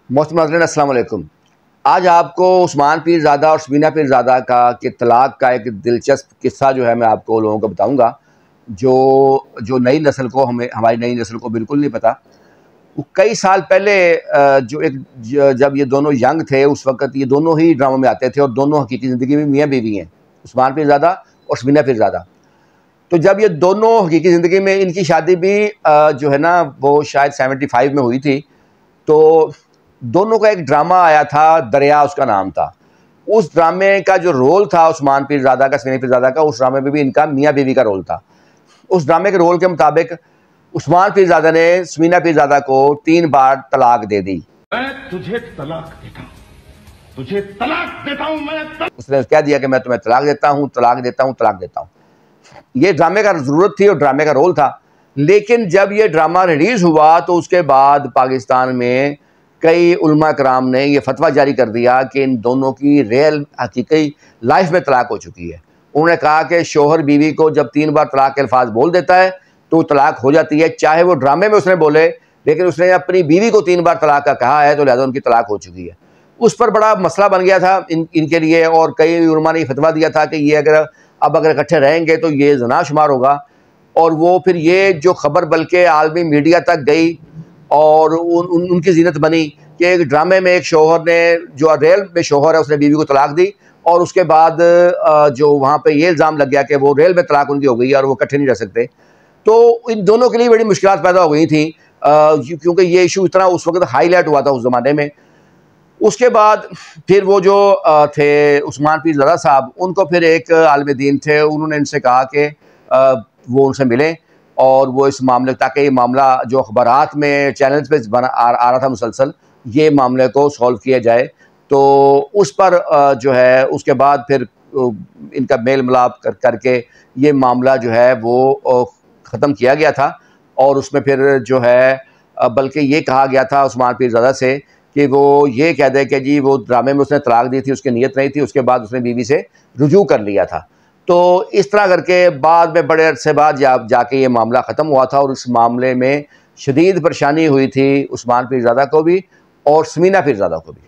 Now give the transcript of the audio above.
मोहतरम नाज़रीन, अस्सलाम वालेकुम। आज आपको उस्मान पीरज़ादा और समीना पीरज़ादा का के तलाक़ का एक दिलचस्प किस्सा जो है मैं आपको लोगों को बताऊंगा, जो नई नस्ल को हमारी नई नस्ल को बिल्कुल नहीं पता। कई साल पहले जब ये दोनों यंग थे, उस वक़्त ये दोनों ही ड्रामों में आते थे और दोनों हकीकी ज़िंदगी में मियाँ बीवी हैं, उस्मान पीरज़ादा और समीना पीरज़ादा। तो जब ये दोनों हकीकी ज़िंदगी में, इनकी शादी भी जो है ना वो शायद 75 में हुई थी। तो दोनों का एक ड्रामा आया था, दरिया उसका नाम था। उस ड्रामे का जो रोल था उस्मान पीरज़ादा का, समीना पीरज़ादा का, उस ड्रामे में भी इनका मियाँ बीवी का रोल था। उस ड्रामे के रोल के मुताबिक उस्मान पीरज़ादा ने समीना पीरज़ादा को 3 बार तलाक दे दी। मैं तुझे तलाक देता हूं, तुझे तलाक देता हूं, उसने कह दिया कि मैं तुम्हें तलाक देता हूं, तलाक देता हूं, तलाक देता हूं। ये ड्रामे का ज़रूरत थी और ड्रामे का रोल था। लेकिन जब ये ड्रामा रिलीज़ हुआ तो उसके बाद पाकिस्तान में कई उलमा कराम ने ये फतवा जारी कर दिया कि इन दोनों की रियल हकीकी लाइफ में तलाक हो चुकी है। उन्होंने कहा कि शोहर बीवी को जब 3 बार तलाक के अल्फाज बोल देता है तो तलाक हो जाती है, चाहे वो ड्रामे में उसने बोले, लेकिन उसने अपनी बीवी को 3 बार तलाक का कहा है तो लिहाजा उनकी तलाक हो चुकी है। उस पर बड़ा मसला बन गया था इनके लिए, और कई उलमा ने फतवा दिया था कि ये अगर इकट्ठे रहेंगे तो ये ज़िना शुमार होगा। और वो फिर ये जो खबर बल्कि आलमी मीडिया तक गई और उनकी ज़ीनत बनी कि एक ड्रामे में एक शोहर ने, जो रियल में शोहर है, उसने बीवी को तलाक दी और उसके बाद जो वहाँ पे ये इल्ज़ाम लग गया कि वो रियल में तलाक उनकी हो गई और वो इकट्ठे नहीं रह सकते। तो इन दोनों के लिए बड़ी मुश्किलात पैदा हो गई थी, क्योंकि ये इशू इतना उस वक्त हाईलाइट हुआ था उस ज़माने में। उसके बाद फिर वो जो थे उस्मान पीरज़ादा साहब, उनको फिर एक आलिम दीन थे, उन्होंने इनसे कहा कि वो उनसे मिलें और वो इस मामले, ताकि ये मामला जो अखबारात में चैनल्स पे आ रहा था मुसलसल, ये मामले को सॉल्व किया जाए। तो उस पर जो है उसके बाद फिर इनका मेल मिलाप करके ये मामला जो है वो ख़त्म किया गया था। और उसमें फिर जो है बल्कि ये कहा गया था उस्मान पीरज़ादा से कि वो ये कह दे कि जी वो ड्रामे में उसने तलाक दी थी, उसकी नीयत नहीं थी, उसके बाद उसने बीवी से रुजू कर लिया था। तो इस तरह करके बाद में बड़े अरसे बाद जाके ये मामला ख़त्म हुआ था और इस मामले में शदीद परेशानी हुई थी उस्मान पीरज़ादा को भी और समीना पीरज़ादा को भी।